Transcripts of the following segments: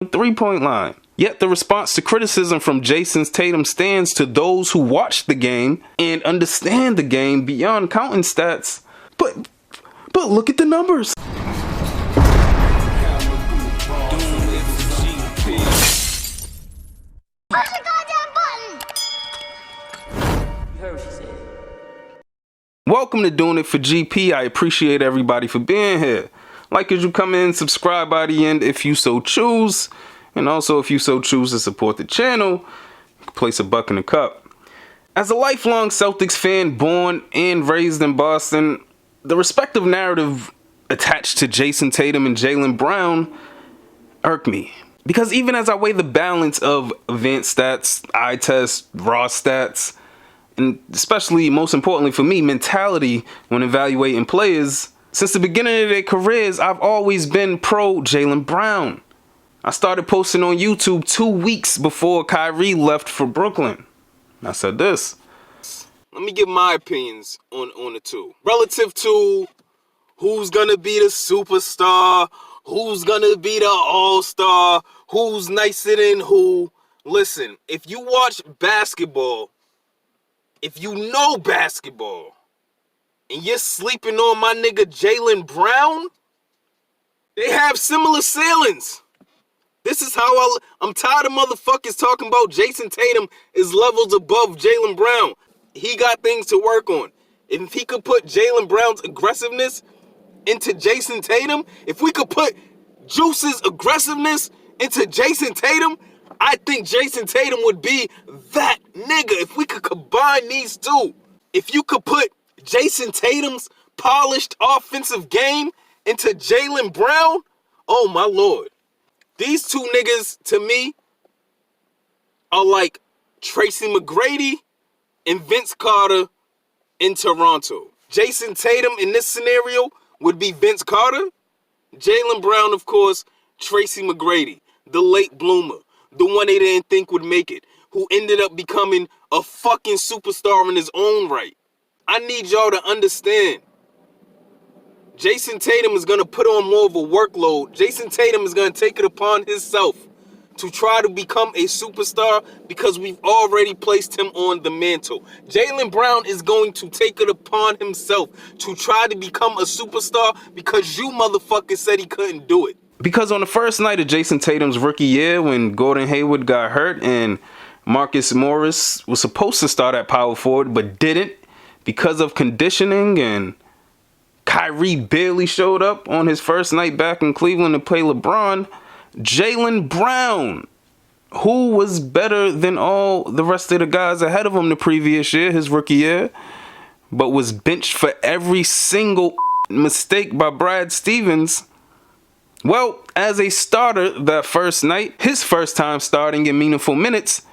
3-point line. Yet the response to criticism from Jayson Tatum stands to those who watch the game and understand the game beyond counting stats. But look at the numbers. Welcome to Doing It for GP. I appreciate everybody for being here. Like as you come in, subscribe by the end if you so choose. And also if you so choose to support the channel, place a buck in the cup. As a lifelong Celtics fan born and raised in Boston, the respective narrative attached to Jayson Tatum and Jaylen Brown irk me. Because even as I weigh the balance of advanced stats, eye test, raw stats, and especially, most importantly for me, mentality when evaluating players, since the beginning of their careers, I've always been pro Jaylen Brown. I started posting on YouTube 2 weeks before Kyrie left for Brooklyn. I said this. Let me give my opinions on the two. Relative to who's gonna be the superstar, who's gonna be the all-star, who's nicer than who. Listen, if you watch basketball, if you know basketball, and you're sleeping on my nigga Jaylen Brown, they have similar ceilings. This is how I'm tired of motherfuckers talking about Jayson Tatum is levels above Jaylen Brown. He got things to work on. If he could put Jaylen Brown's aggressiveness into Jayson Tatum, if we could put Juice's aggressiveness into Jayson Tatum, I think Jayson Tatum would be that nigga. If we could combine these two, if you could put Jayson Tatum's polished offensive game into Jaylen Brown, oh my lord. These two niggas, to me, are like Tracy McGrady and Vince Carter in Toronto. Jayson Tatum in this scenario would be Vince Carter. Jaylen Brown, of course, Tracy McGrady, the late bloomer, the one they didn't think would make it, who ended up becoming a fucking superstar in his own right. I need y'all to understand. Jayson Tatum is going to put on more of a workload. Jayson Tatum is going to take it upon himself to try to become a superstar because we've already placed him on the mantle. Jaylen Brown is going to take it upon himself to try to become a superstar because you motherfuckers said he couldn't do it. Because on the first night of Jayson Tatum's rookie year, when Gordon Hayward got hurt and Marcus Morris was supposed to start at power forward but didn't because of conditioning, and Kyrie barely showed up on his first night back in Cleveland to play LeBron, Jaylen Brown, who was better than all the rest of the guys ahead of him the previous year, his rookie year, but was benched for every single mistake by Brad Stevens. Well, as a starter that first night, his first time starting in meaningful minutes,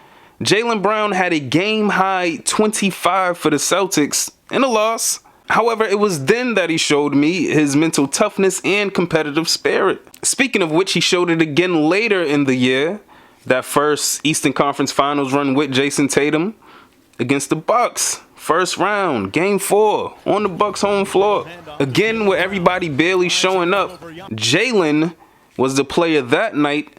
Jaylen Brown had a game-high 25 for the Celtics in a loss. However, it was then that he showed me his mental toughness and competitive spirit. Speaking of which, he showed it again later in the year, that first Eastern Conference Finals run with Jayson Tatum against the Bucks. First round, game 4, on the Bucks home floor. Again, with everybody barely showing up, Jaylen was the player that night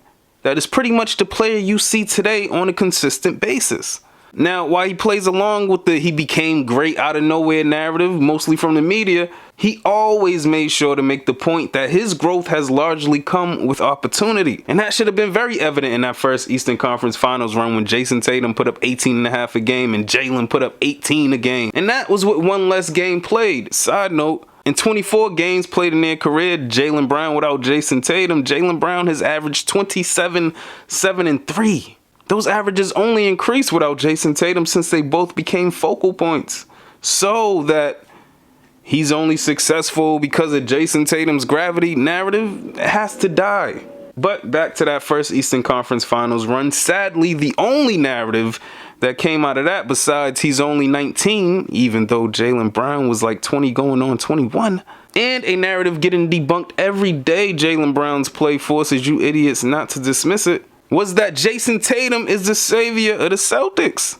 that is pretty much the player you see today on a consistent basis. Now, while he plays along with the he became great out of nowhere narrative, mostly from the media, he always made sure to make the point that his growth has largely come with opportunity. And that should have been very evident in that first Eastern Conference Finals run when Jayson Tatum put up 18.5 a game and Jaylen put up 18 a game. And that was with one less game played. Side note, in 24 games played in their career, Jaylen Brown without Jayson Tatum, Jaylen Brown has averaged 27, 7, and 3. Those averages only increased without Jayson Tatum since they both became focal points. So that he's only successful because of Jayson Tatum's gravity narrative has to die. But back to that first Eastern Conference Finals run. Sadly, the only narrative that came out of that, besides he's only 19, even though Jaylen Brown was like 20 going on 21, and a narrative getting debunked every day Jaylen Brown's play forces you idiots not to dismiss it, was that Jayson Tatum is the savior of the Celtics.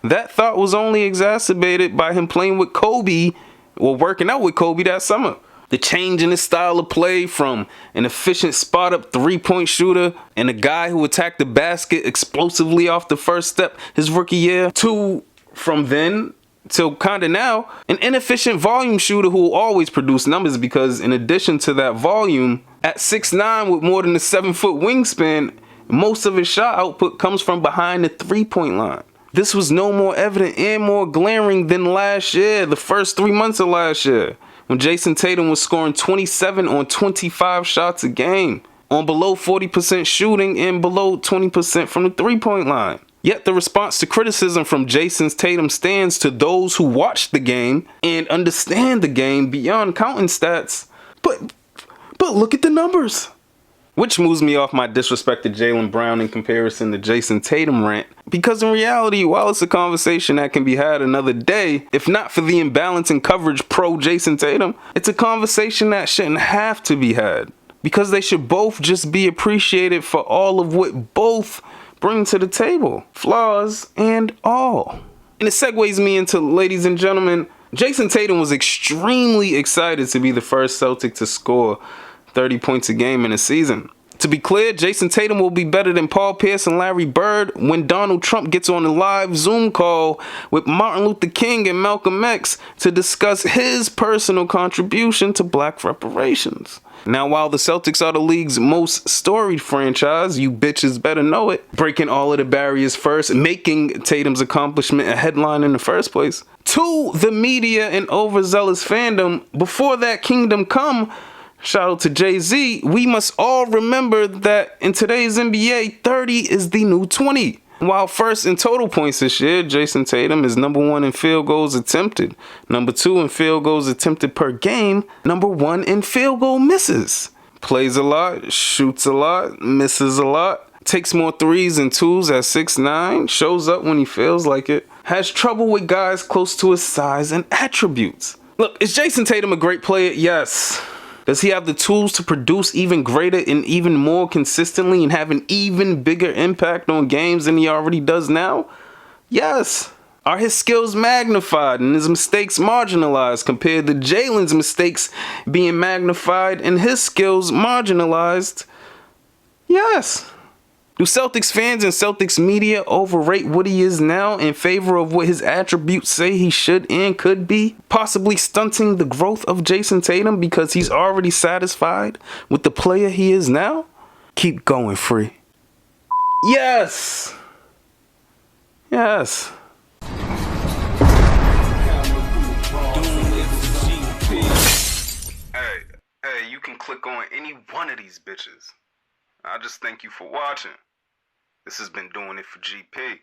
That thought was only exacerbated by him playing with Kobe, or working out with Kobe that summer. The change in his style of play from an efficient spot-up three-point shooter and a guy who attacked the basket explosively off the first step his rookie year to, from then till kinda now, an inefficient volume shooter who will always produce numbers because in addition to that volume, at 6'9" with more than a 7-foot wingspan, most of his shot output comes from behind the three-point line. This was no more evident and more glaring than last year, the first 3 months of last year, when Jayson Tatum was scoring 27 on 25 shots a game, on below 40% shooting and below 20% from the three-point line. Yet the response to criticism from Jayson Tatum stands to those who watch the game and understand the game beyond counting stats. But look at the numbers. Which moves me off my disrespect to Jaylen Brown in comparison to Jayson Tatum rant. Because in reality, while it's a conversation that can be had another day, if not for the imbalance in coverage pro Jayson Tatum, it's a conversation that shouldn't have to be had. Because they should both just be appreciated for all of what both bring to the table. Flaws and all. And it segues me into, ladies and gentlemen, Jayson Tatum was extremely excited to be the first Celtic to score 30 points a game in a season. To be clear, Jayson Tatum will be better than Paul Pierce and Larry Bird when Donald Trump gets on a live Zoom call with Martin Luther King and Malcolm X to discuss his personal contribution to black reparations. Now, while the Celtics are the league's most storied franchise, you bitches better know it, breaking all of the barriers first, making Tatum's accomplishment a headline in the first place, to the media and overzealous fandom, before that kingdom come, shout out to Jay-Z, we must all remember that in today's NBA, 30 is the new 20. While first in total points this year, Jayson Tatum is number 1 in field goals attempted, number 2 in field goals attempted per game, number 1 in field goal misses. Plays a lot, shoots a lot, misses a lot, takes more threes and twos at 6'9", shows up when he feels like it, has trouble with guys close to his size and attributes. Look, is Jayson Tatum a great player? Yes. Does he have the tools to produce even greater and even more consistently and have an even bigger impact on games than he already does now? Yes. Are his skills magnified and his mistakes marginalized compared to Jaylen's mistakes being magnified and his skills marginalized? Yes. Do Celtics fans and Celtics media overrate what he is now in favor of what his attributes say he should and could be? Possibly stunting the growth of Jayson Tatum because he's already satisfied with the player he is now? Keep going, Free. Yes. Yes. Hey, you can click on any one of these bitches. I just thank you for watching. This has been Doing It for GP.